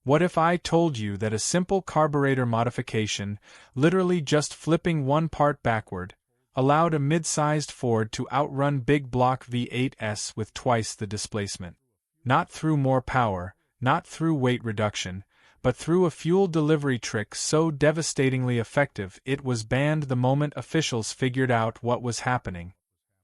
What if I told you that a simple carburetor modification, literally just flipping one part backward, allowed a mid-sized Ford to outrun big block V8s with twice the displacement? Not through more power, not through weight reduction, but through a fuel delivery trick so devastatingly effective it was banned the moment officials figured out what was happening.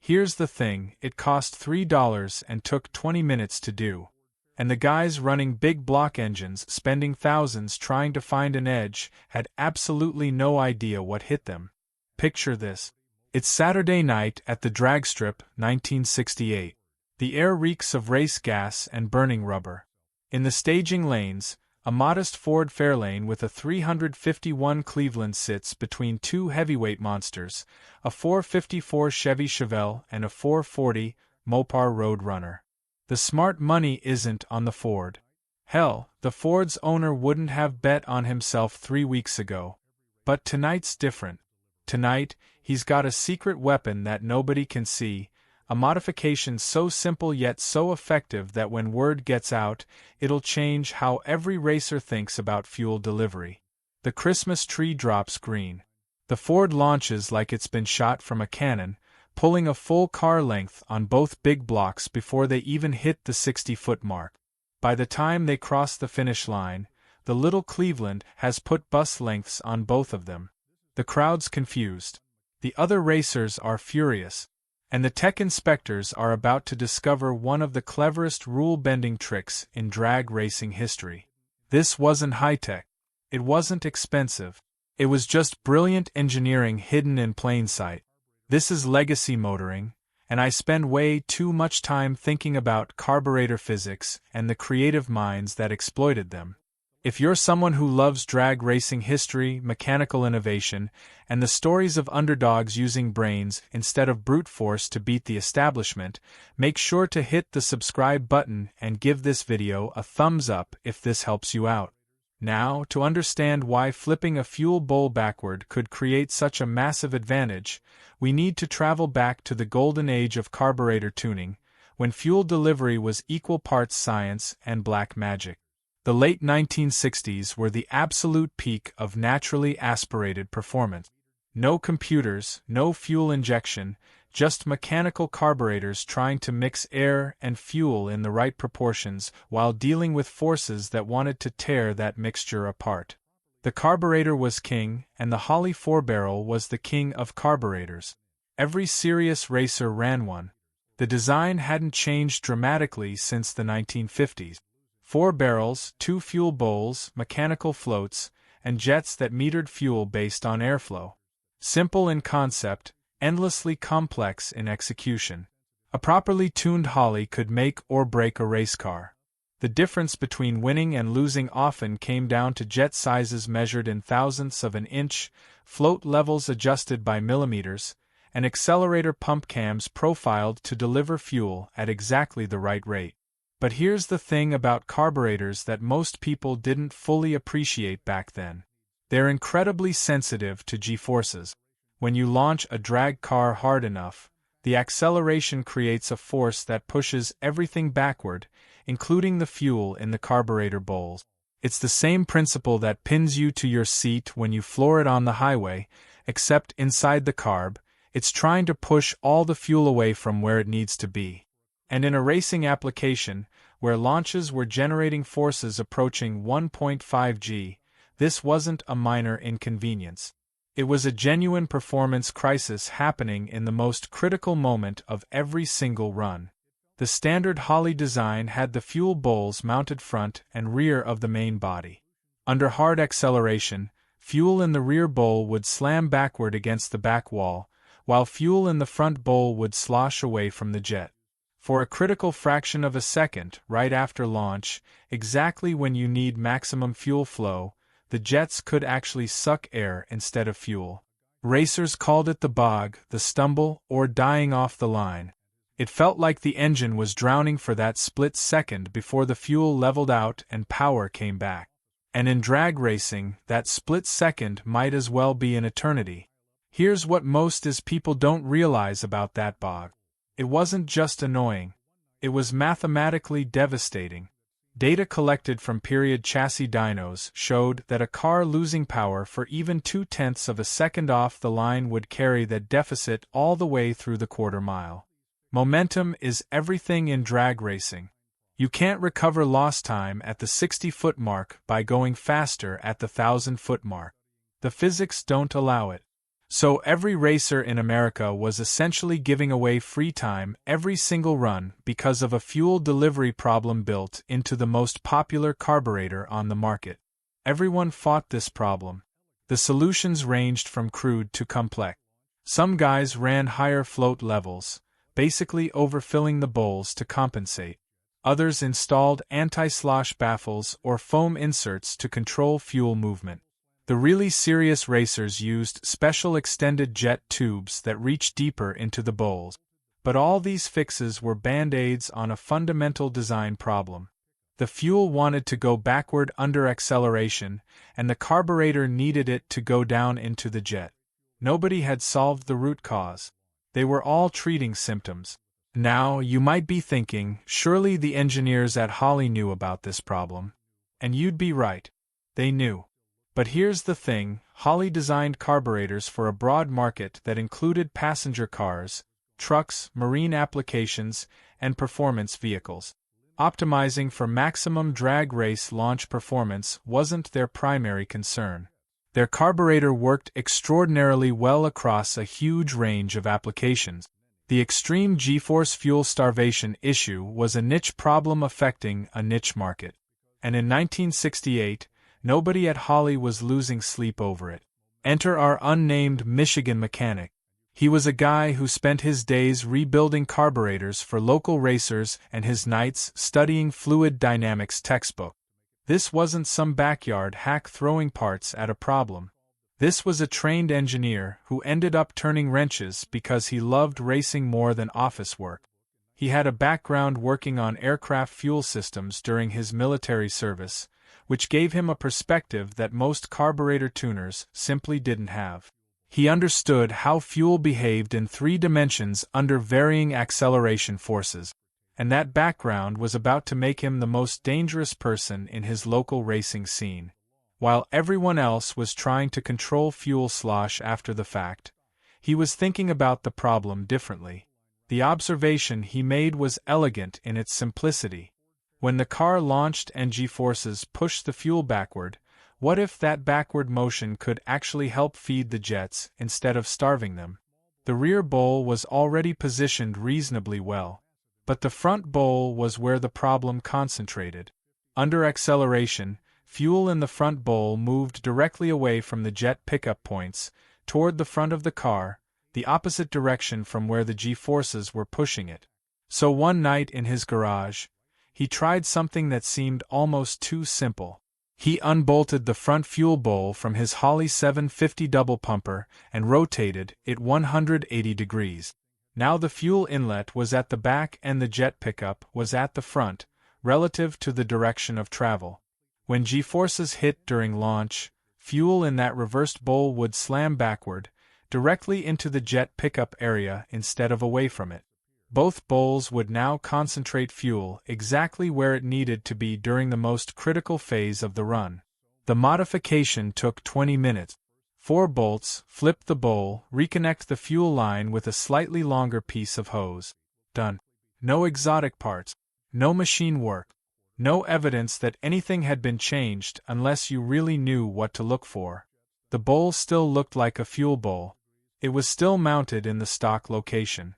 Here's the thing, it cost $3 and took 20 minutes to do. And the guys running big block engines, spending thousands trying to find an edge, had absolutely no idea what hit them. Picture this. It's Saturday night at the drag strip, 1968. The air reeks of race gas and burning rubber. In the staging lanes, a modest Ford Fairlane with a 351 Cleveland sits between two heavyweight monsters, a 454 Chevy Chevelle and a 440 Mopar Road Runner. The smart money isn't on the Ford. Hell, the Ford's owner wouldn't have bet on himself 3 weeks ago. But tonight's different. Tonight, he's got a secret weapon that nobody can see, a modification so simple yet so effective that when word gets out, it'll change how every racer thinks about fuel delivery. The Christmas tree drops green. The Ford launches like it's been shot from a cannon, pulling a full car length on both big blocks before they even hit the 60-foot mark. By the time they cross the finish line, the little Cleveland has put bus lengths on both of them. The crowd's confused. The other racers are furious. And the tech inspectors are about to discover one of the cleverest rule-bending tricks in drag racing history. This wasn't high-tech. It wasn't expensive. It was just brilliant engineering hidden in plain sight. This is legacy motoring, and I spend way too much time thinking about carburetor physics and the creative minds that exploited them. If you're someone who loves drag racing history, mechanical innovation, and the stories of underdogs using brains instead of brute force to beat the establishment, make sure to hit the subscribe button and give this video a thumbs up if this helps you out. Now, to understand why flipping a fuel bowl backward could create such a massive advantage, we need to travel back to the golden age of carburetor tuning, when fuel delivery was equal parts science and black magic. The late 1960s were the absolute peak of naturally aspirated performance. No computers, no fuel injection, just mechanical carburetors trying to mix air and fuel in the right proportions while dealing with forces that wanted to tear that mixture apart. The carburetor was king, and the Holley 4-barrel was the king of carburetors. Every serious racer ran one. The design hadn't changed dramatically since the 1950s. 4 barrels, 2 fuel bowls, mechanical floats, and jets that metered fuel based on airflow. Simple in concept, endlessly complex in execution. A properly tuned Holley could make or break a race car. The difference between winning and losing often came down to jet sizes measured in thousandths of an inch, float levels adjusted by millimeters, and accelerator pump cams profiled to deliver fuel at exactly the right rate. But here's the thing about carburetors that most people didn't fully appreciate back then. They're incredibly sensitive to G-forces. When you launch a drag car hard enough, the acceleration creates a force that pushes everything backward, including the fuel in the carburetor bowls. It's the same principle that pins you to your seat when you floor it on the highway, except inside the carb, it's trying to push all the fuel away from where it needs to be. And in a racing application, where launches were generating forces approaching 1.5 G, this wasn't a minor inconvenience. It was a genuine performance crisis happening in the most critical moment of every single run. The standard Holley design had the fuel bowls mounted front and rear of the main body. Under hard acceleration, fuel in the rear bowl would slam backward against the back wall, while fuel in the front bowl would slosh away from the jet. For a critical fraction of a second, right after launch, exactly when you need maximum fuel flow, the jets could actually suck air instead of fuel. Racers called it the bog, the stumble, or dying off the line. It felt like the engine was drowning for that split second before the fuel leveled out and power came back. And in drag racing, that split second might as well be an eternity. Here's what most people don't realize about that bog. It wasn't just annoying. It was mathematically devastating. Data collected from period chassis dynos showed that a car losing power for even 0.2 of a second off the line would carry that deficit all the way through the quarter mile. Momentum is everything in drag racing. You can't recover lost time at the 60-foot mark by going faster at the 1,000-foot mark. The physics don't allow it. So every racer in America was essentially giving away free time every single run because of a fuel delivery problem built into the most popular carburetor on the market. Everyone fought this problem. The solutions ranged from crude to complex. Some guys ran higher float levels, basically overfilling the bowls to compensate. Others installed anti-slosh baffles or foam inserts to control fuel movement. The really serious racers used special extended jet tubes that reached deeper into the bowls. But all these fixes were band-aids on a fundamental design problem. The fuel wanted to go backward under acceleration, and the carburetor needed it to go down into the jet. Nobody had solved the root cause. They were all treating symptoms. Now, you might be thinking, surely the engineers at Holley knew about this problem. And you'd be right. They knew. But here's the thing, Holley designed carburetors for a broad market that included passenger cars, trucks, marine applications, and performance vehicles. Optimizing for maximum drag race launch performance wasn't their primary concern. Their carburetor worked extraordinarily well across a huge range of applications. The extreme G-force fuel starvation issue was a niche problem affecting a niche market. And in 1968, nobody at Holley was losing sleep over it. Enter our unnamed Michigan mechanic. He was a guy who spent his days rebuilding carburetors for local racers and his nights studying fluid dynamics textbook. This wasn't some backyard hack throwing parts at a problem. This was a trained engineer who ended up turning wrenches because he loved racing more than office work. He had a background working on aircraft fuel systems during his military service, which gave him a perspective that most carburetor tuners simply didn't have. He understood how fuel behaved in 3 dimensions under varying acceleration forces, and that background was about to make him the most dangerous person in his local racing scene. While everyone else was trying to control fuel slosh after the fact, he was thinking about the problem differently. The observation he made was elegant in its simplicity. When the car launched and G-forces pushed the fuel backward, what if that backward motion could actually help feed the jets instead of starving them? The rear bowl was already positioned reasonably well, but the front bowl was where the problem concentrated. Under acceleration, fuel in the front bowl moved directly away from the jet pickup points, toward the front of the car, the opposite direction from where the G-forces were pushing it. So one night in his garage, he tried something that seemed almost too simple. He unbolted the front fuel bowl from his Holley 750 double pumper and rotated it 180 degrees. Now the fuel inlet was at the back and the jet pickup was at the front, relative to the direction of travel. When G-forces hit during launch, fuel in that reversed bowl would slam backward, directly into the jet pickup area instead of away from it. Both bowls would now concentrate fuel exactly where it needed to be during the most critical phase of the run. The modification took 20 minutes. 4 bolts, flip the bowl, reconnect the fuel line with a slightly longer piece of hose. Done. No exotic parts. No machine work. No evidence that anything had been changed unless you really knew what to look for. The bowl still looked like a fuel bowl. It was still mounted in the stock location.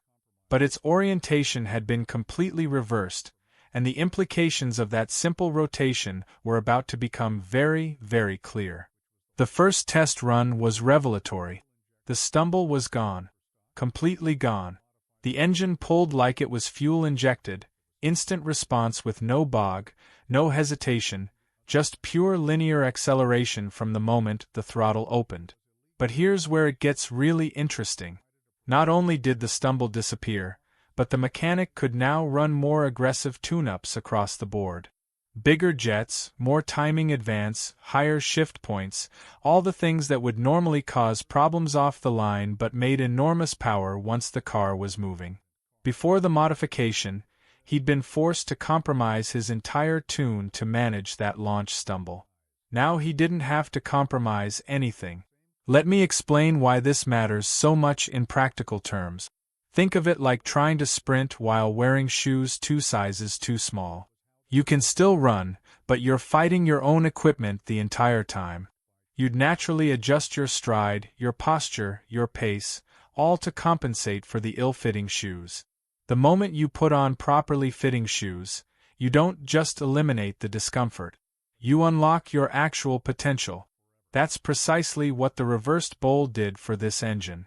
But its orientation had been completely reversed, and the implications of that simple rotation were about to become very, very clear. The first test run was revelatory. The stumble was gone. Completely gone. The engine pulled like it was fuel injected, instant response with no bog, no hesitation, just pure linear acceleration from the moment the throttle opened. But here's where it gets really interesting. Not only did the stumble disappear, but the mechanic could now run more aggressive tune-ups across the board. Bigger jets, more timing advance, higher shift points, all the things that would normally cause problems off the line but made enormous power once the car was moving. Before the modification, he'd been forced to compromise his entire tune to manage that launch stumble. Now he didn't have to compromise anything. Let me explain why this matters so much in practical terms. Think of it like trying to sprint while wearing shoes 2 sizes too small. You can still run, but you're fighting your own equipment the entire time. You'd naturally adjust your stride, your posture, your pace, all to compensate for the ill-fitting shoes. The moment you put on properly fitting shoes, you don't just eliminate the discomfort. You unlock your actual potential. That's precisely what the reversed bowl did for this engine.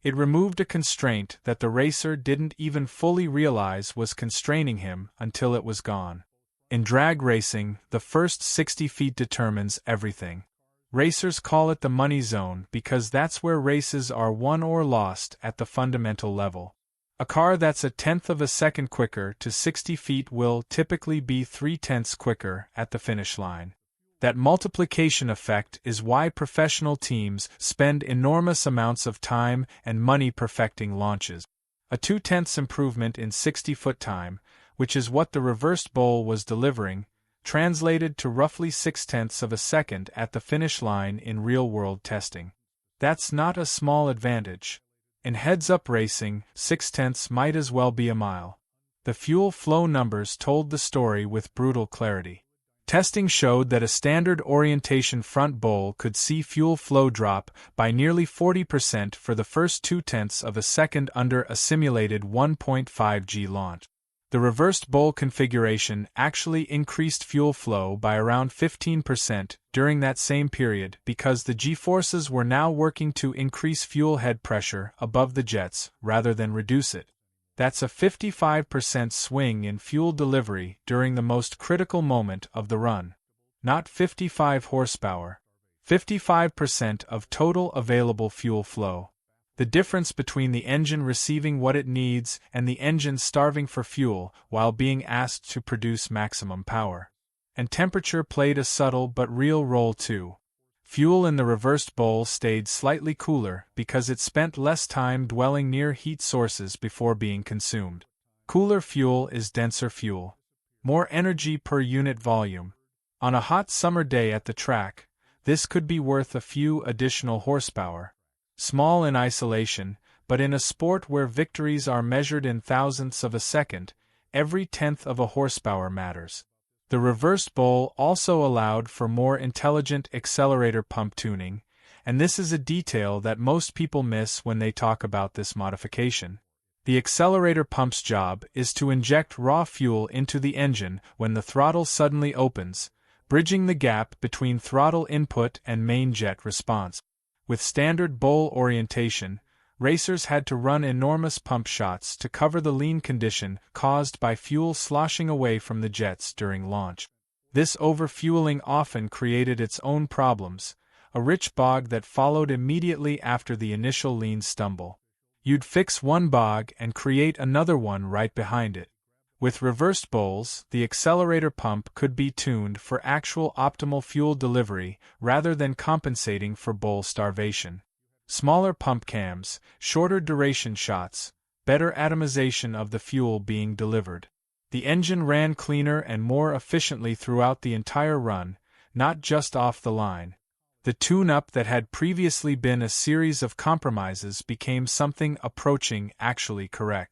It removed a constraint that the racer didn't even fully realize was constraining him until it was gone. In drag racing, the first 60 feet determines everything. Racers call it the money zone because that's where races are won or lost at the fundamental level. A car that's a tenth of a second quicker to 60 feet will typically be 3/10 quicker at the finish line. That multiplication effect is why professional teams spend enormous amounts of time and money perfecting launches. A 2/10 improvement in 60-foot time, which is what the reversed bowl was delivering, translated to roughly 6/10 of a second at the finish line in real-world testing. That's not a small advantage. In heads-up racing, 6/10 might as well be a mile. The fuel flow numbers told the story with brutal clarity. Testing showed that a standard orientation front bowl could see fuel flow drop by nearly 40% for the first 2/10 of a second under a simulated 1.5 G launch. The reversed bowl configuration actually increased fuel flow by around 15% during that same period because the G-forces were now working to increase fuel head pressure above the jets rather than reduce it. That's a 55% swing in fuel delivery during the most critical moment of the run. Not 55 horsepower. 55% of total available fuel flow. The difference between the engine receiving what it needs and the engine starving for fuel while being asked to produce maximum power. And temperature played a subtle but real role too. Fuel in the reversed bowl stayed slightly cooler because it spent less time dwelling near heat sources before being consumed. Cooler fuel is denser fuel. More energy per unit volume. On a hot summer day at the track, this could be worth a few additional horsepower. Small in isolation, but in a sport where victories are measured in thousandths of a second, every tenth of a horsepower matters. The reversed bowl also allowed for more intelligent accelerator pump tuning, and this is a detail that most people miss when they talk about this modification. The accelerator pump's job is to inject raw fuel into the engine when the throttle suddenly opens, bridging the gap between throttle input and main jet response. With standard bowl orientation, racers had to run enormous pump shots to cover the lean condition caused by fuel sloshing away from the jets during launch. This overfueling often created its own problems, a rich bog that followed immediately after the initial lean stumble. You'd fix one bog and create another one right behind it. With reversed bowls, the accelerator pump could be tuned for actual optimal fuel delivery rather than compensating for bowl starvation. Smaller pump cams, shorter duration shots, better atomization of the fuel being delivered. The engine ran cleaner and more efficiently throughout the entire run, not just off the line. The tune-up that had previously been a series of compromises became something approaching actually correct.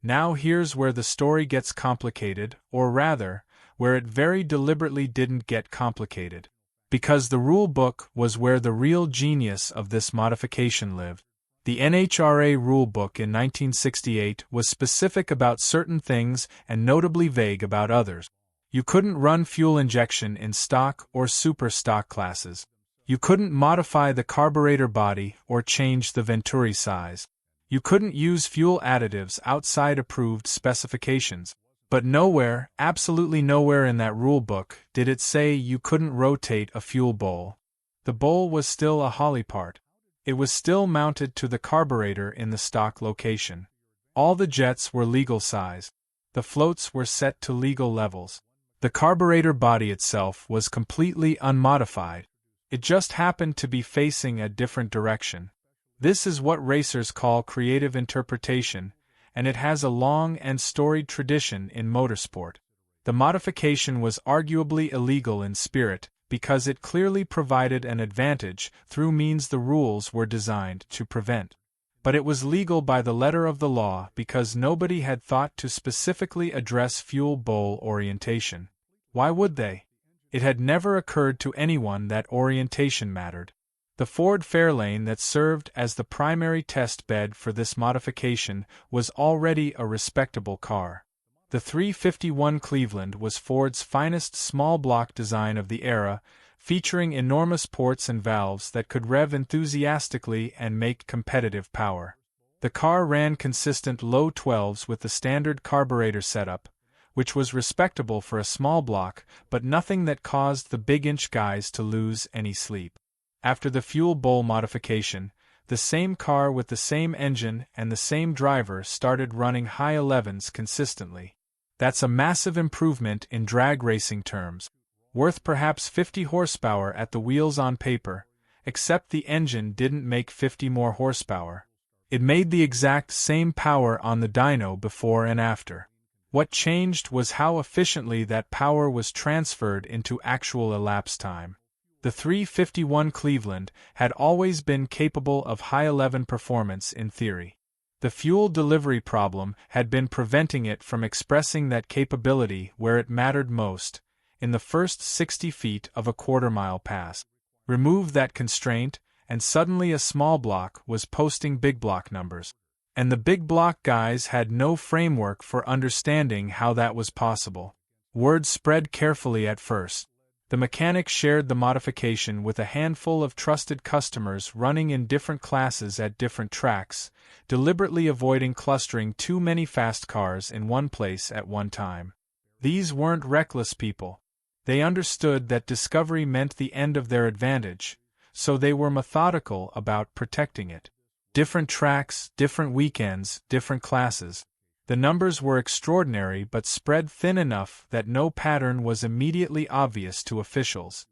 Now here's where the story gets complicated, or rather, where it very deliberately didn't get complicated. Because the rulebook was where the real genius of this modification lived. The NHRA Rulebook in 1968 was specific about certain things and notably vague about others. You couldn't run fuel injection in stock or super stock classes. You couldn't modify the carburetor body or change the venturi size. You couldn't use fuel additives outside approved specifications. But nowhere, absolutely nowhere in that rulebook did it say you couldn't rotate a fuel bowl. The bowl was still a Holley part. It was still mounted to the carburetor in the stock location. All the jets were legal size. The floats were set to legal levels. The carburetor body itself was completely unmodified. It just happened to be facing a different direction. This is what racers call creative interpretation, and it has a long and storied tradition in motorsport. The modification was arguably illegal in spirit, because it clearly provided an advantage through means the rules were designed to prevent. But it was legal by the letter of the law because nobody had thought to specifically address fuel bowl orientation. Why would they? It had never occurred to anyone that orientation mattered. The Ford Fairlane that served as the primary test bed for this modification was already a respectable car. The 351 Cleveland was Ford's finest small-block design of the era, featuring enormous ports and valves that could rev enthusiastically and make competitive power. The car ran consistent low 12s with the standard carburetor setup, which was respectable for a small block, but nothing that caused the big-inch guys to lose any sleep. After the fuel bowl modification, the same car with the same engine and the same driver started running high 11s consistently. That's a massive improvement in drag racing terms, worth perhaps 50 horsepower at the wheels on paper, except the engine didn't make 50 more horsepower. It made the exact same power on the dyno before and after. What changed was how efficiently that power was transferred into actual elapsed time. The 351 Cleveland had always been capable of high 11 performance in theory. The fuel delivery problem had been preventing it from expressing that capability where it mattered most, in the first 60 feet of a quarter-mile pass. Remove that constraint, and suddenly a small block was posting big block numbers. And the big block guys had no framework for understanding how that was possible. Word spread carefully at first. The mechanic shared the modification with a handful of trusted customers running in different classes at different tracks, deliberately avoiding clustering too many fast cars in one place at one time. These weren't reckless people. They understood that discovery meant the end of their advantage, so they were methodical about protecting it. Different tracks, different weekends, different classes. The numbers were extraordinary but spread thin enough that no pattern was immediately obvious to officials.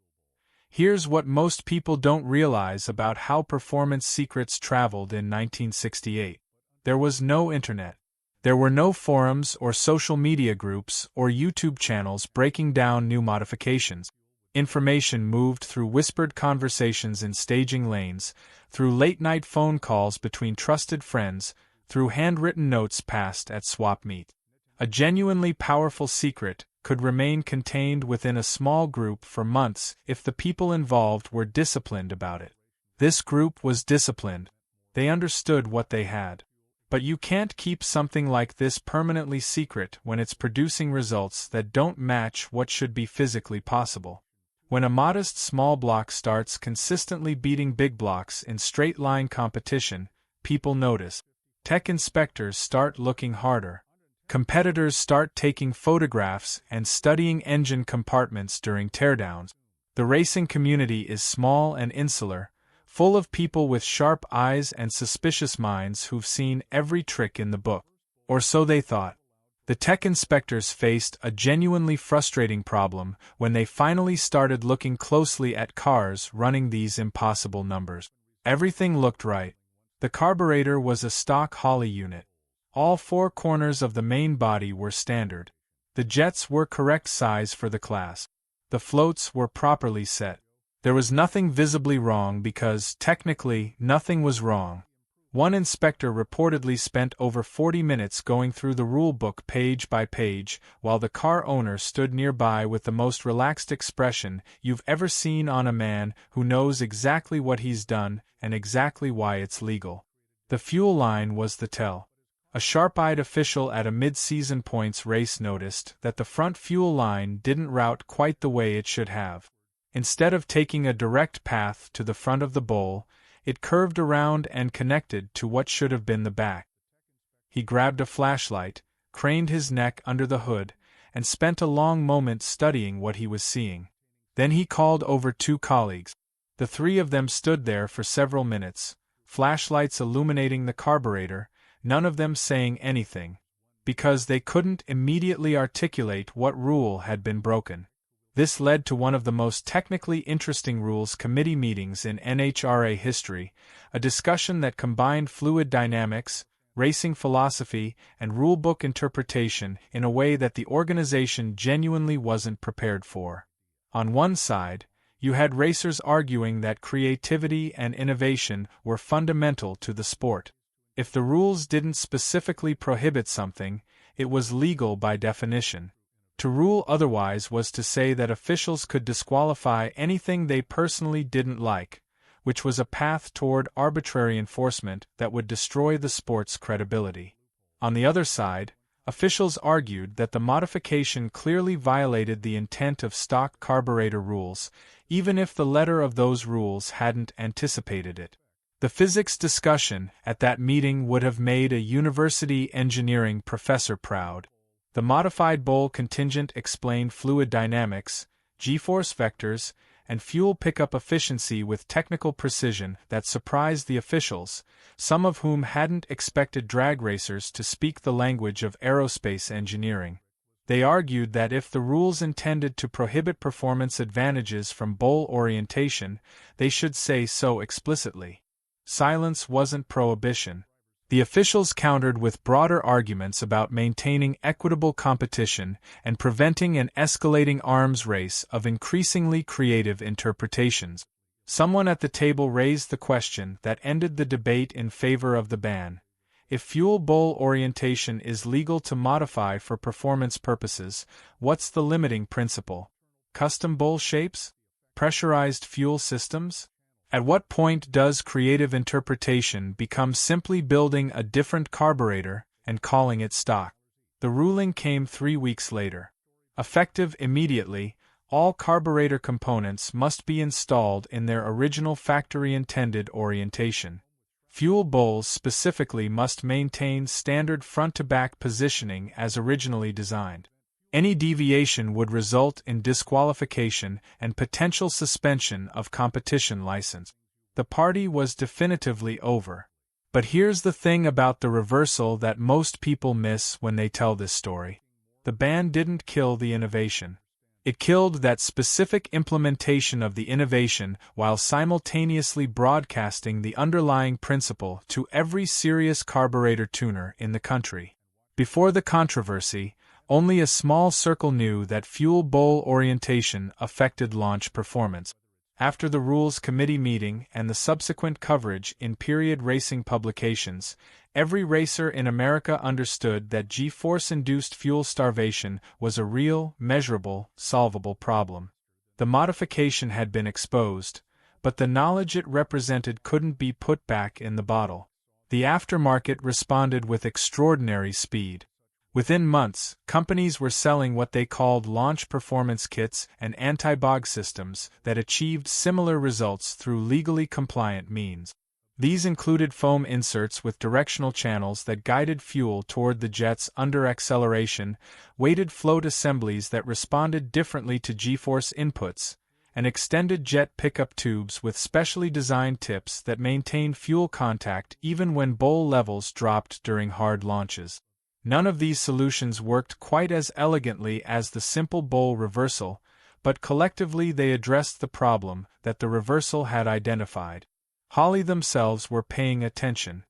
Here's what most people don't realize about how performance secrets traveled in 1968. There was no internet. There were no forums or social media groups or YouTube channels breaking down new modifications. Information moved through whispered conversations in staging lanes, through late-night phone calls between trusted friends, through handwritten notes passed at swap meet. A genuinely powerful secret could remain contained within a small group for months if the people involved were disciplined about it. This group was disciplined. They understood what they had. But you can't keep something like this permanently secret when it's producing results that don't match what should be physically possible. When a modest small block starts consistently beating big blocks in straight-line competition, people notice. Tech inspectors start looking harder. Competitors start taking photographs and studying engine compartments during teardowns. The racing community is small and insular, full of people with sharp eyes and suspicious minds who've seen every trick in the book. Or so they thought. The tech inspectors faced a genuinely frustrating problem when they finally started looking closely at cars running these impossible numbers. Everything looked right. The carburetor was a stock Holley unit. All four corners of the main body were standard. The jets were correct size for the class. The floats were properly set. There was nothing visibly wrong because, technically, nothing was wrong. One inspector reportedly spent over 40 minutes going through the rulebook page by page, while the car owner stood nearby with the most relaxed expression you've ever seen on a man who knows exactly what he's done and exactly why it's legal. The fuel line was the tell. A sharp-eyed official at a mid-season points race noticed that the front fuel line didn't route quite the way it should have. Instead of taking a direct path to the front of the bowl, it curved around and connected to what should have been the back. He grabbed a flashlight, craned his neck under the hood, and spent a long moment studying what he was seeing. Then he called over two colleagues. The three of them stood there for several minutes, flashlights illuminating the carburetor, none of them saying anything, because they couldn't immediately articulate what rule had been broken. This led to one of the most technically interesting rules committee meetings in NHRA history, a discussion that combined fluid dynamics, racing philosophy, and rulebook interpretation in a way that the organization genuinely wasn't prepared for. On one side, you had racers arguing that creativity and innovation were fundamental to the sport. If the rules didn't specifically prohibit something, it was legal by definition. To rule otherwise was to say that officials could disqualify anything they personally didn't like, which was a path toward arbitrary enforcement that would destroy the sport's credibility. On the other side, officials argued that the modification clearly violated the intent of stock carburetor rules, even if the letter of those rules hadn't anticipated it. The physics discussion at that meeting would have made a university engineering professor proud. The modified bowl contingent explained fluid dynamics, g-force vectors, and fuel pickup efficiency with technical precision that surprised the officials, some of whom hadn't expected drag racers to speak the language of aerospace engineering. They argued that if the rules intended to prohibit performance advantages from bowl orientation, they should say so explicitly. Silence wasn't prohibition. The officials countered with broader arguments about maintaining equitable competition and preventing an escalating arms race of increasingly creative interpretations. Someone at the table raised the question that ended the debate in favor of the ban. If fuel bowl orientation is legal to modify for performance purposes, what's the limiting principle? Custom bowl shapes? Pressurized fuel systems? At what point does creative interpretation become simply building a different carburetor and calling it stock? The ruling came 3 weeks later. Effective immediately, all carburetor components must be installed in their original factory-intended orientation. Fuel bowls specifically must maintain standard front-to-back positioning as originally designed. Any deviation would result in disqualification and potential suspension of competition license. The party was definitively over. But here's the thing about the reversal that most people miss when they tell this story. The ban didn't kill the innovation. It killed that specific implementation of the innovation while simultaneously broadcasting the underlying principle to every serious carburetor tuner in the country. Before the controversy, only a small circle knew that fuel bowl orientation affected launch performance. After the Rules Committee meeting and the subsequent coverage in period racing publications, every racer in America understood that G-force-induced fuel starvation was a real, measurable, solvable problem. The modification had been exposed, but the knowledge it represented couldn't be put back in the bottle. The aftermarket responded with extraordinary speed. Within months, companies were selling what they called launch performance kits and anti-bog systems that achieved similar results through legally compliant means. These included foam inserts with directional channels that guided fuel toward the jets under acceleration, weighted float assemblies that responded differently to G-force inputs, and extended jet pickup tubes with specially designed tips that maintained fuel contact even when bowl levels dropped during hard launches. None of these solutions worked quite as elegantly as the simple bowl reversal, but collectively they addressed the problem that the reversal had identified. Holley themselves were paying attention.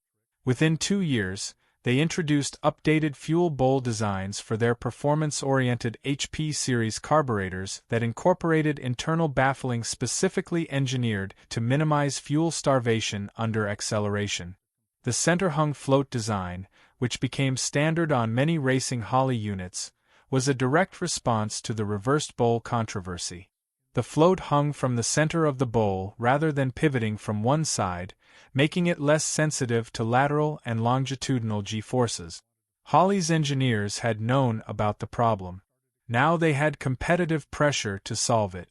Within 2 years, they introduced updated fuel bowl designs for their performance-oriented HP series carburetors that incorporated internal baffling specifically engineered to minimize fuel starvation under acceleration. The center-hung float design, which became standard on many racing Holley units, was a direct response to the reversed bowl controversy. The float hung from the center of the bowl rather than pivoting from one side, making it less sensitive to lateral and longitudinal G-forces. Holley's engineers had known about the problem. Now they had competitive pressure to solve it.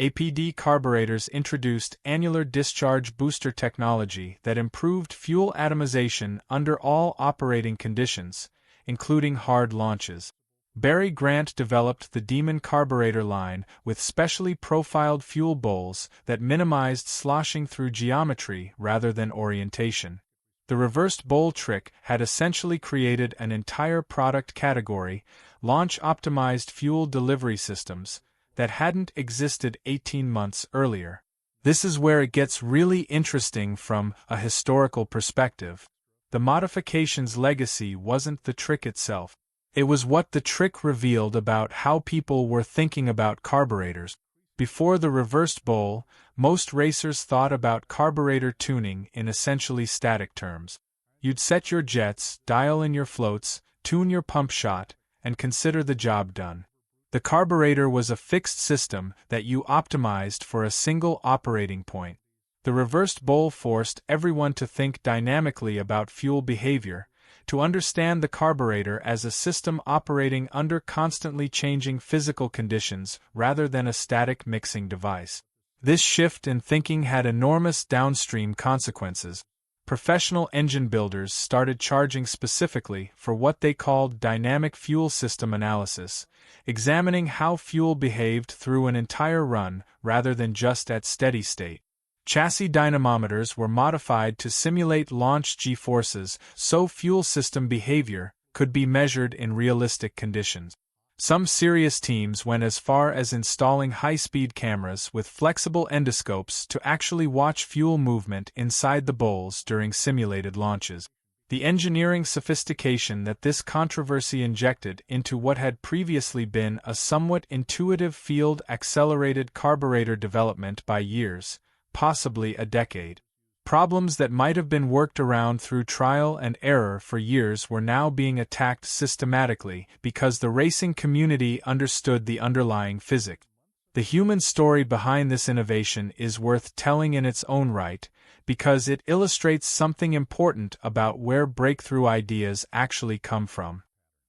APD carburetors introduced annular discharge booster technology that improved fuel atomization under all operating conditions, including hard launches. Barry Grant developed the Demon carburetor line with specially profiled fuel bowls that minimized sloshing through geometry rather than orientation. The reversed bowl trick had essentially created an entire product category, launch-optimized fuel delivery systems, that hadn't existed 18 months earlier. This is where it gets really interesting from a historical perspective. The modification's legacy wasn't the trick itself. It was what the trick revealed about how people were thinking about carburetors. Before the reversed bowl, most racers thought about carburetor tuning in essentially static terms. You'd set your jets, dial in your floats, tune your pump shot, and consider the job done. The carburetor was a fixed system that you optimized for a single operating point. The reversed bowl forced everyone to think dynamically about fuel behavior, to understand the carburetor as a system operating under constantly changing physical conditions rather than a static mixing device. This shift in thinking had enormous downstream consequences. Professional engine builders started charging specifically for what they called dynamic fuel system analysis, examining how fuel behaved through an entire run rather than just at steady state. Chassis dynamometers were modified to simulate launch G-forces so fuel system behavior could be measured in realistic conditions. Some serious teams went as far as installing high-speed cameras with flexible endoscopes to actually watch fuel movement inside the bowls during simulated launches. The engineering sophistication that this controversy injected into what had previously been a somewhat intuitive field-accelerated carburetor development by years, possibly a decade. Problems that might have been worked around through trial and error for years were now being attacked systematically because the racing community understood the underlying physics. The human story behind this innovation is worth telling in its own right, because it illustrates something important about where breakthrough ideas actually come from.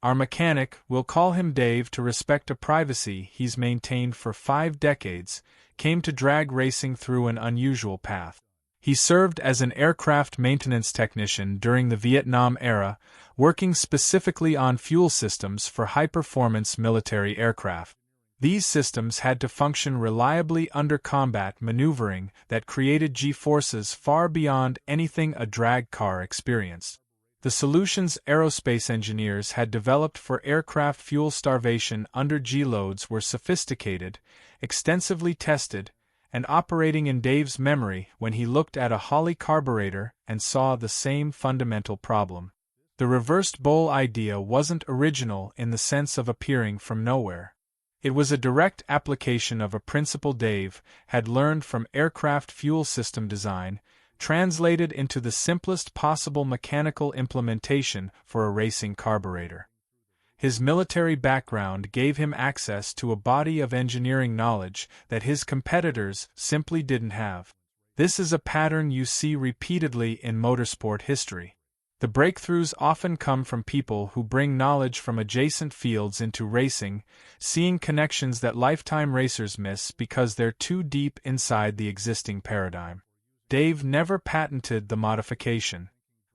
Our mechanic, we'll call him Dave to respect a privacy he's maintained for 5 decades, came to drag racing through an unusual path. He served as an aircraft maintenance technician during the Vietnam era, working specifically on fuel systems for high-performance military aircraft. These systems had to function reliably under combat maneuvering that created G-forces far beyond anything a drag car experienced. The solutions aerospace engineers had developed for aircraft fuel starvation under G-loads were sophisticated, extensively tested, and operating in Dave's memory when he looked at a Holley carburetor and saw the same fundamental problem. The reversed bowl idea wasn't original in the sense of appearing from nowhere. It was a direct application of a principle Dave had learned from aircraft fuel system design, translated into the simplest possible mechanical implementation for a racing carburetor. His military background gave him access to a body of engineering knowledge that his competitors simply didn't have. This is a pattern you see repeatedly in motorsport history. The breakthroughs often come from people who bring knowledge from adjacent fields into racing, seeing connections that lifetime racers miss because they're too deep inside the existing paradigm. Dave never patented the modification.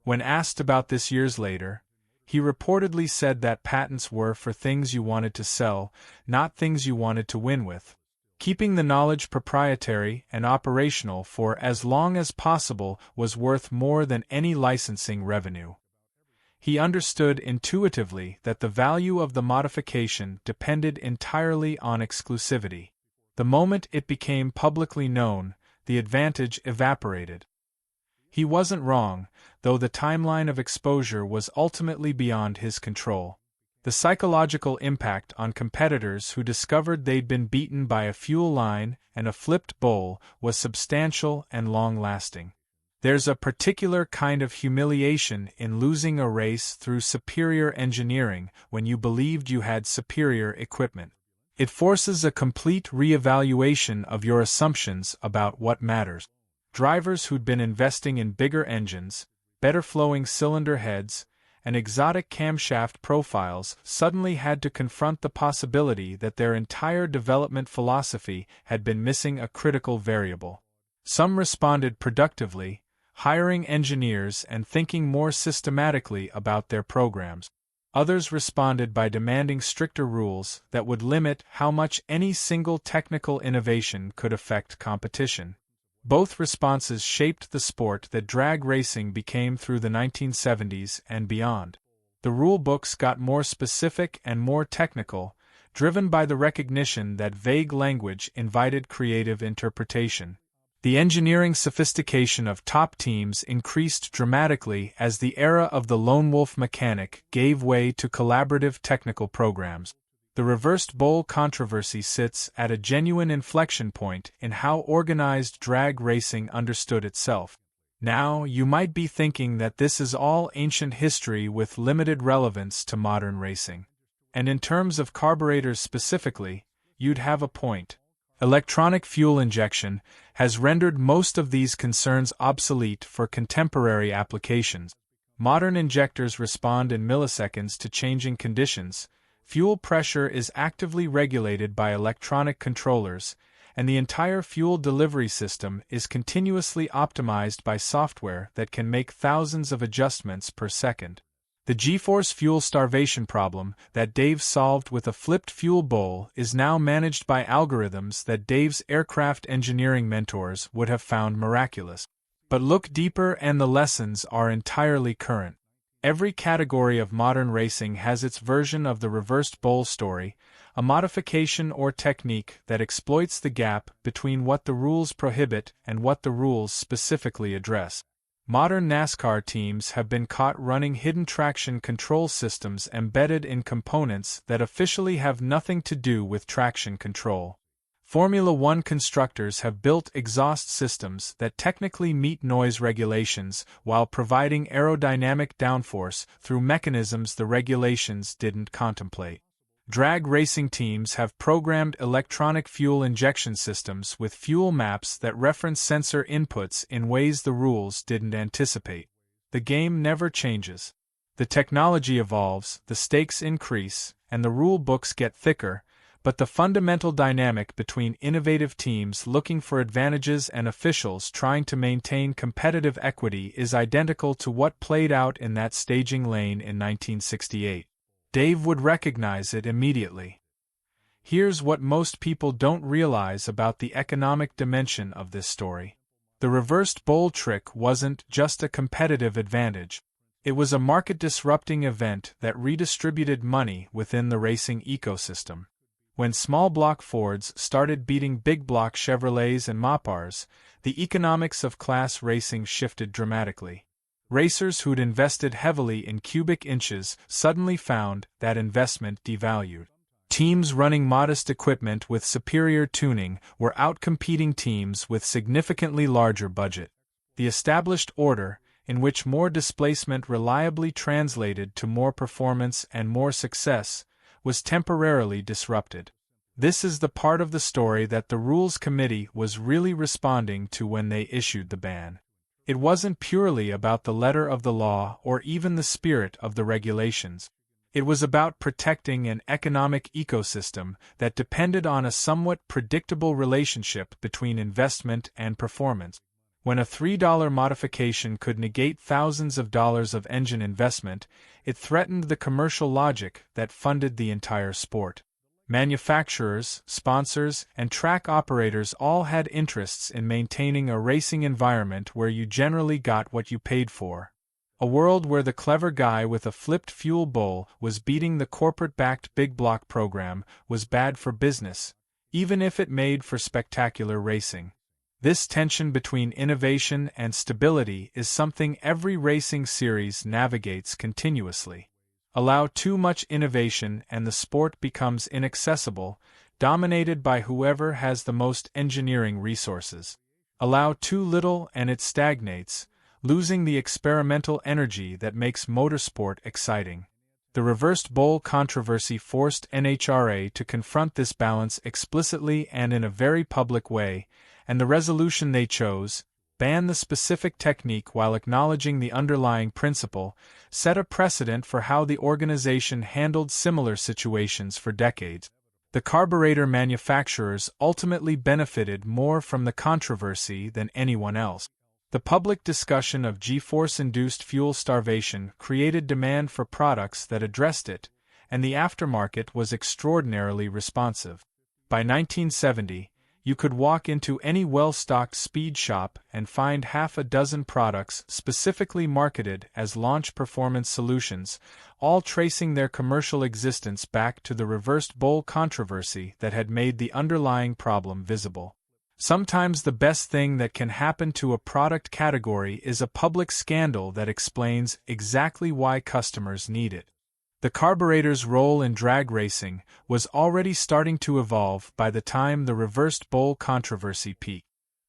When asked about this years later, he reportedly said that patents were for things you wanted to sell, not things you wanted to win with. Keeping the knowledge proprietary and operational for as long as possible was worth more than any licensing revenue. He understood intuitively that the value of the modification depended entirely on exclusivity. The moment it became publicly known, the advantage evaporated. He wasn't wrong, though the timeline of exposure was ultimately beyond his control. The psychological impact on competitors who discovered they'd been beaten by a fuel line and a flipped bowl was substantial and long-lasting. There's a particular kind of humiliation in losing a race through superior engineering when you believed you had superior equipment. It forces a complete re-evaluation of your assumptions about what matters. Drivers who'd been investing in bigger engines, better flowing cylinder heads, and exotic camshaft profiles suddenly had to confront the possibility that their entire development philosophy had been missing a critical variable. Some responded productively, hiring engineers and thinking more systematically about their programs. Others responded by demanding stricter rules that would limit how much any single technical innovation could affect competition. Both responses shaped the sport that drag racing became through the 1970s and beyond. The rulebooks got more specific and more technical, driven by the recognition that vague language invited creative interpretation. The engineering sophistication of top teams increased dramatically as the era of the lone wolf mechanic gave way to collaborative technical programs. The reversed bowl controversy sits at a genuine inflection point in how organized drag racing understood itself. Now, you might be thinking that this is all ancient history with limited relevance to modern racing. And in terms of carburetors specifically, you'd have a point. Electronic fuel injection has rendered most of these concerns obsolete for contemporary applications. Modern injectors respond in milliseconds to changing conditions, fuel pressure is actively regulated by electronic controllers, and the entire fuel delivery system is continuously optimized by software that can make thousands of adjustments per second. The G-force fuel starvation problem that Dave solved with a flipped fuel bowl is now managed by algorithms that Dave's aircraft engineering mentors would have found miraculous. But look deeper and the lessons are entirely current. Every category of modern racing has its version of the reversed bowl story, a modification or technique that exploits the gap between what the rules prohibit and what the rules specifically address. Modern NASCAR teams have been caught running hidden traction control systems embedded in components that officially have nothing to do with traction control. Formula One constructors have built exhaust systems that technically meet noise regulations while providing aerodynamic downforce through mechanisms the regulations didn't contemplate. Drag racing teams have programmed electronic fuel injection systems with fuel maps that reference sensor inputs in ways the rules didn't anticipate. The game never changes. The technology evolves, the stakes increase, and the rule books get thicker, but the fundamental dynamic between innovative teams looking for advantages and officials trying to maintain competitive equity is identical to what played out in that staging lane in 1968. Dave would recognize it immediately. Here's what most people don't realize about the economic dimension of this story. The reversed bowl trick wasn't just a competitive advantage. It was a market-disrupting event that redistributed money within the racing ecosystem. When small-block Fords started beating big-block Chevrolets and Mopars, the economics of class racing shifted dramatically. Racers who'd invested heavily in cubic inches suddenly found that investment devalued. Teams running modest equipment with superior tuning were outcompeting teams with significantly larger budget. The established order, in which more displacement reliably translated to more performance and more success, was temporarily disrupted. This is the part of the story that the Rules Committee was really responding to when they issued the ban. It wasn't purely about the letter of the law or even the spirit of the regulations. It was about protecting an economic ecosystem that depended on a somewhat predictable relationship between investment and performance. When a $3 modification could negate thousands of dollars of engine investment, it threatened the commercial logic that funded the entire sport. Manufacturers, sponsors, and track operators all had interests in maintaining a racing environment where you generally got what you paid for. A world where the clever guy with a flipped fuel bowl was beating the corporate-backed big block program was bad for business, even if it made for spectacular racing. This tension between innovation and stability is something every racing series navigates continuously. Allow too much innovation and the sport becomes inaccessible, dominated by whoever has the most engineering resources. Allow too little and it stagnates, losing the experimental energy that makes motorsport exciting. The reversed bowl controversy forced NHRA to confront this balance explicitly and in a very public way, and the resolution they chose, ban the specific technique while acknowledging the underlying principle, set a precedent for how the organization handled similar situations for decades. The carburetor manufacturers ultimately benefited more from the controversy than anyone else. The public discussion of G-force-induced fuel starvation created demand for products that addressed it, and the aftermarket was extraordinarily responsive. By 1970, you could walk into any well-stocked speed shop and find half a dozen products specifically marketed as launch performance solutions, all tracing their commercial existence back to the reversed bowl controversy that had made the underlying problem visible. Sometimes the best thing that can happen to a product category is a public scandal that explains exactly why customers need it. The carburetor's role in drag racing was already starting to evolve by the time the reversed bowl controversy peaked.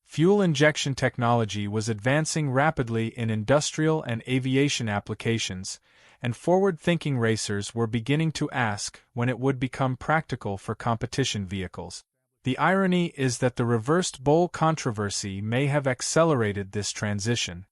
Fuel injection technology was advancing rapidly in industrial and aviation applications, and forward-thinking racers were beginning to ask when it would become practical for competition vehicles. The irony is that the reversed bowl controversy may have accelerated this transition.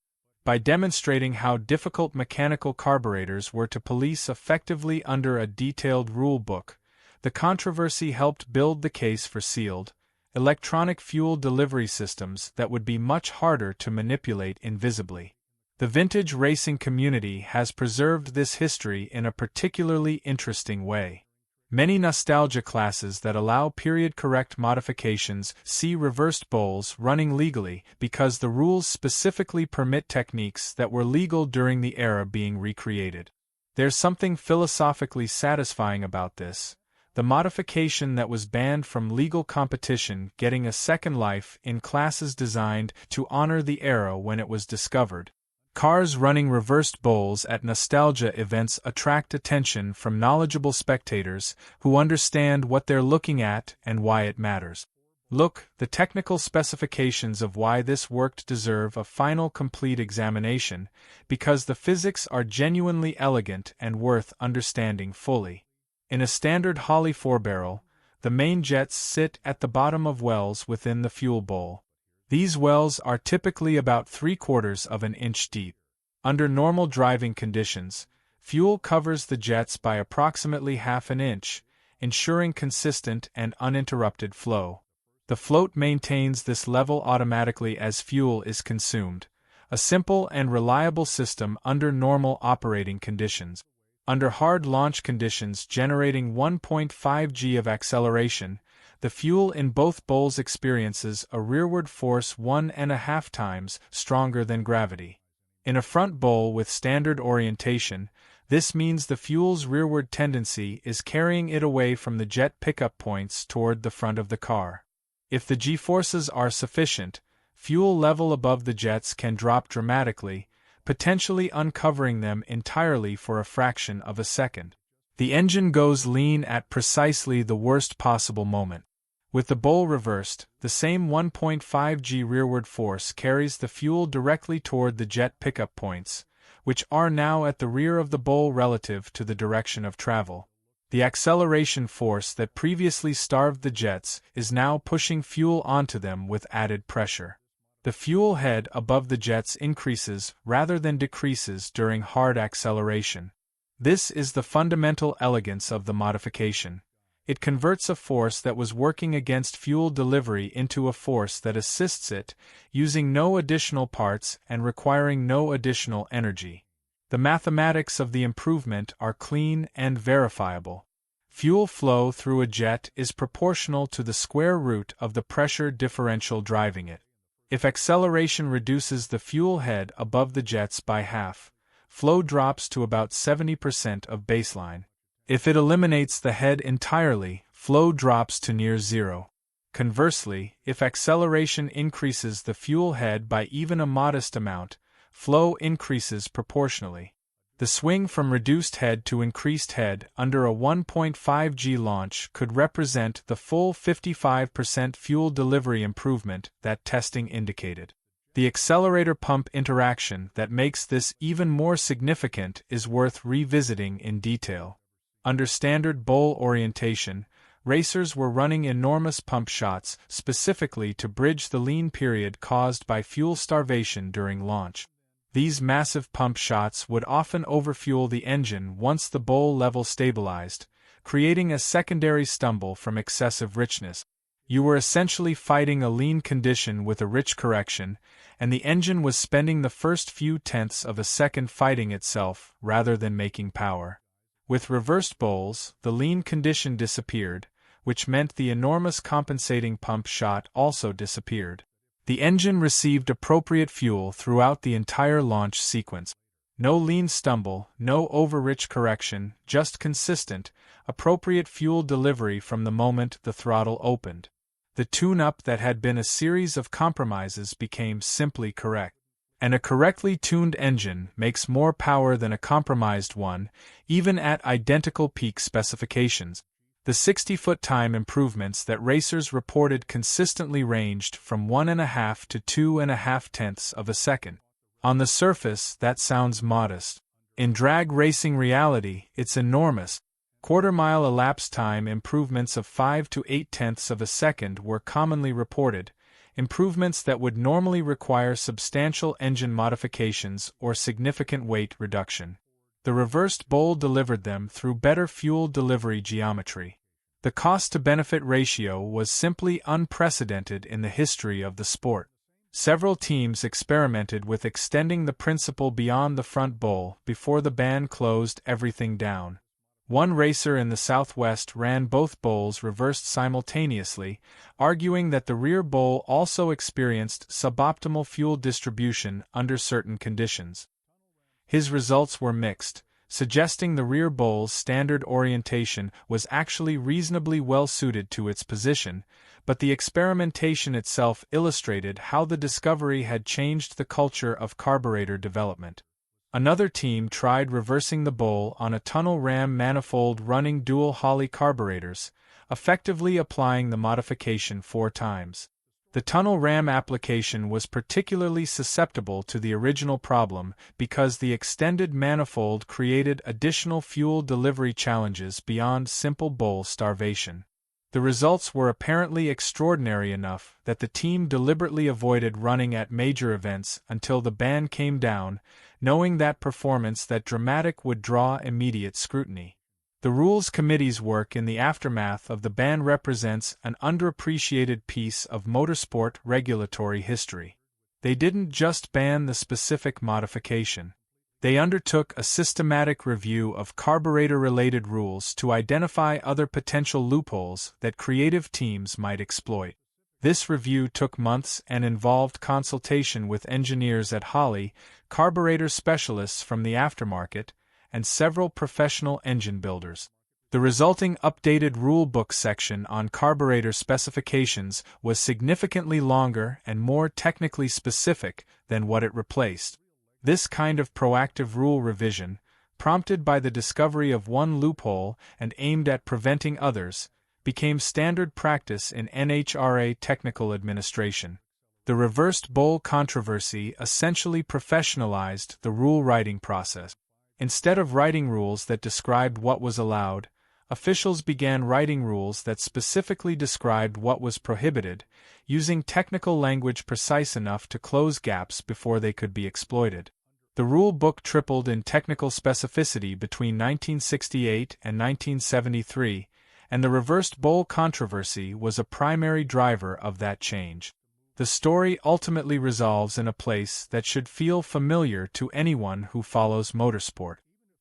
By demonstrating how difficult mechanical carburetors were to police effectively under a detailed rulebook, the controversy helped build the case for sealed, electronic fuel delivery systems that would be much harder to manipulate invisibly. The vintage racing community has preserved this history in a particularly interesting way. Many nostalgia classes that allow period-correct modifications see reversed bowls running legally because the rules specifically permit techniques that were legal during the era being recreated. There's something philosophically satisfying about this, the modification that was banned from legal competition getting a second life in classes designed to honor the era when it was discovered. Cars running reversed bowls at nostalgia events attract attention from knowledgeable spectators who understand what they're looking at and why it matters. Look, the technical specifications of why this worked deserve a final complete examination, because the physics are genuinely elegant and worth understanding fully. In a standard Holley 4-barrel, the main jets sit at the bottom of wells within the fuel bowl. These wells are typically about 3/4 of an inch deep. Under normal driving conditions, fuel covers the jets by approximately half an inch, ensuring consistent and uninterrupted flow. The float maintains this level automatically as fuel is consumed, a simple and reliable system under normal operating conditions. Under hard launch conditions generating 1.5 g of acceleration, the fuel in both bowls experiences a rearward force 1.5 times stronger than gravity. In a front bowl with standard orientation, this means the fuel's rearward tendency is carrying it away from the jet pickup points toward the front of the car. If the g-forces are sufficient, fuel level above the jets can drop dramatically, potentially uncovering them entirely for a fraction of a second. The engine goes lean at precisely the worst possible moment. With the bowl reversed, the same 1.5 g rearward force carries the fuel directly toward the jet pickup points, which are now at the rear of the bowl relative to the direction of travel. The acceleration force that previously starved the jets is now pushing fuel onto them with added pressure. The fuel head above the jets increases rather than decreases during hard acceleration. This is the fundamental elegance of the modification. It converts a force that was working against fuel delivery into a force that assists it, using no additional parts and requiring no additional energy. The mathematics of the improvement are clean and verifiable. Fuel flow through a jet is proportional to the square root of the pressure differential driving it. If acceleration reduces the fuel head above the jets by half, flow drops to about 70% of baseline. If it eliminates the head entirely, flow drops to near zero. Conversely, if acceleration increases the fuel head by even a modest amount, flow increases proportionally. The swing from reduced head to increased head under a 1.5 g launch could represent the full 55% fuel delivery improvement that testing indicated. The accelerator-pump interaction that makes this even more significant is worth revisiting in detail. Under standard bowl orientation, racers were running enormous pump shots specifically to bridge the lean period caused by fuel starvation during launch. These massive pump shots would often overfuel the engine once the bowl level stabilized, creating a secondary stumble from excessive richness. You were essentially fighting a lean condition with a rich correction, and the engine was spending the first few tenths of a second fighting itself rather than making power. With reversed bowls, the lean condition disappeared, which meant the enormous compensating pump shot also disappeared. The engine received appropriate fuel throughout the entire launch sequence. No lean stumble, no over-rich correction, just consistent, appropriate fuel delivery from the moment the throttle opened. The tune-up that had been a series of compromises became simply correct. And a correctly tuned engine makes more power than a compromised one, even at identical peak specifications. The 60-foot time improvements that racers reported consistently ranged from 1.5 to 2.5 tenths of a second. On the surface, that sounds modest. In drag racing reality, it's enormous. Quarter-mile elapsed time improvements of 5 to 8 tenths of a second were commonly reported, improvements that would normally require substantial engine modifications or significant weight reduction. The reversed bowl delivered them through better fuel delivery geometry. The cost-to-benefit ratio was simply unprecedented in the history of the sport. Several teams experimented with extending the principle beyond the front bowl before the ban closed everything down. One racer in the Southwest ran both bowls reversed simultaneously, arguing that the rear bowl also experienced suboptimal fuel distribution under certain conditions. His results were mixed, suggesting the rear bowl's standard orientation was actually reasonably well suited to its position, but the experimentation itself illustrated how the discovery had changed the culture of carburetor development. Another team tried reversing the bowl on a tunnel ram manifold running dual Holley carburetors, effectively applying the modification 4 times. The tunnel ram application was particularly susceptible to the original problem because the extended manifold created additional fuel delivery challenges beyond simple bowl starvation. The results were apparently extraordinary enough that the team deliberately avoided running at major events until the ban came down, knowing that performance that dramatic would draw immediate scrutiny. The Rules Committee's work in the aftermath of the ban represents an underappreciated piece of motorsport regulatory history. They didn't just ban the specific modification. They undertook a systematic review of carburetor-related rules to identify other potential loopholes that creative teams might exploit. This review took months and involved consultation with engineers at Holley, carburetor specialists from the aftermarket, and several professional engine builders. The resulting updated rulebook section on carburetor specifications was significantly longer and more technically specific than what it replaced. This kind of proactive rule revision, prompted by the discovery of one loophole and aimed at preventing others, became standard practice in NHRA technical administration. The reversed bowl controversy essentially professionalized the rule-writing process. Instead of writing rules that described what was allowed, officials began writing rules that specifically described what was prohibited, using technical language precise enough to close gaps before they could be exploited. The rule book tripled in technical specificity between 1968 and 1973, and the reversed bowl controversy was a primary driver of that change. The story ultimately resolves in a place that should feel familiar to anyone who follows motorsport.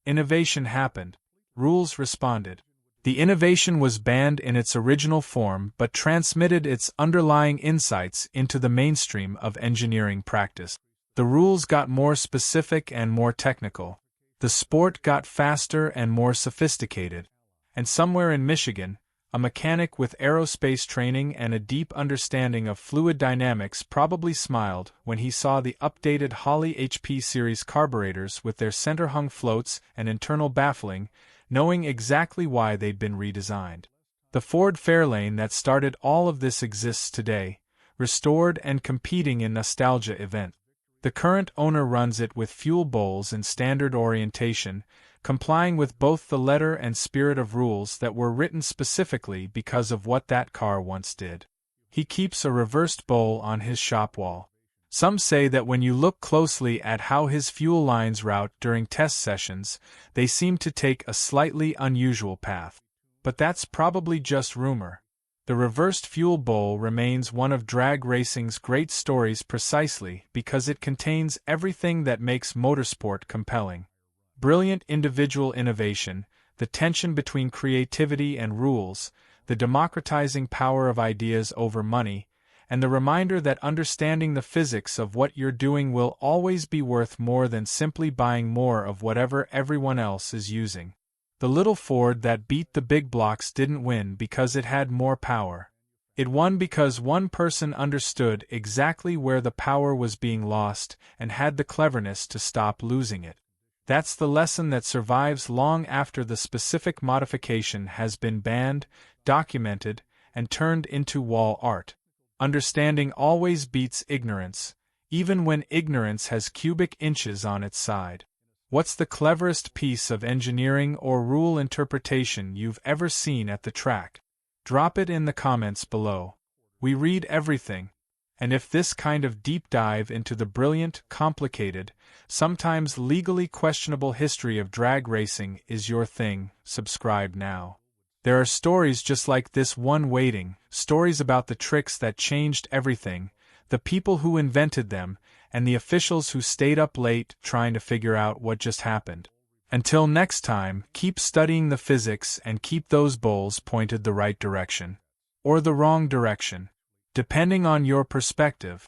Innovation happened. Rules responded. The innovation was banned in its original form but transmitted its underlying insights into the mainstream of engineering practice. The rules got more specific and more technical. The sport got faster and more sophisticated. And somewhere in Michigan, a mechanic with aerospace training and a deep understanding of fluid dynamics probably smiled when he saw the updated Holley HP series carburetors with their center-hung floats and internal baffling, knowing exactly why they'd been redesigned. The Ford Fairlane that started all of this exists today, restored and competing in nostalgia event. The current owner runs it with fuel bowls in standard orientation, complying with both the letter and spirit of rules that were written specifically because of what that car once did. He keeps a reversed bowl on his shop wall. Some say that when you look closely at how his fuel lines route during test sessions, they seem to take a slightly unusual path. But that's probably just rumor. The reversed fuel bowl remains one of drag racing's great stories precisely because it contains everything that makes motorsport compelling. Brilliant individual innovation, the tension between creativity and rules, the democratizing power of ideas over money, and the reminder that understanding the physics of what you're doing will always be worth more than simply buying more of whatever everyone else is using. The little Ford that beat the big blocks didn't win because it had more power. It won because one person understood exactly where the power was being lost and had the cleverness to stop losing it. That's the lesson that survives long after the specific modification has been banned, documented, and turned into wall art. Understanding always beats ignorance, even when ignorance has cubic inches on its side. What's the cleverest piece of engineering or rule interpretation you've ever seen at the track? Drop it in the comments below. We read everything. And if this kind of deep dive into the brilliant, complicated, sometimes legally questionable history of drag racing is your thing, subscribe now. There are stories just like this one waiting, stories about the tricks that changed everything, the people who invented them, and the officials who stayed up late trying to figure out what just happened. Until next time, keep studying the physics and keep those bowls pointed the right direction. Or the wrong direction, depending on your perspective.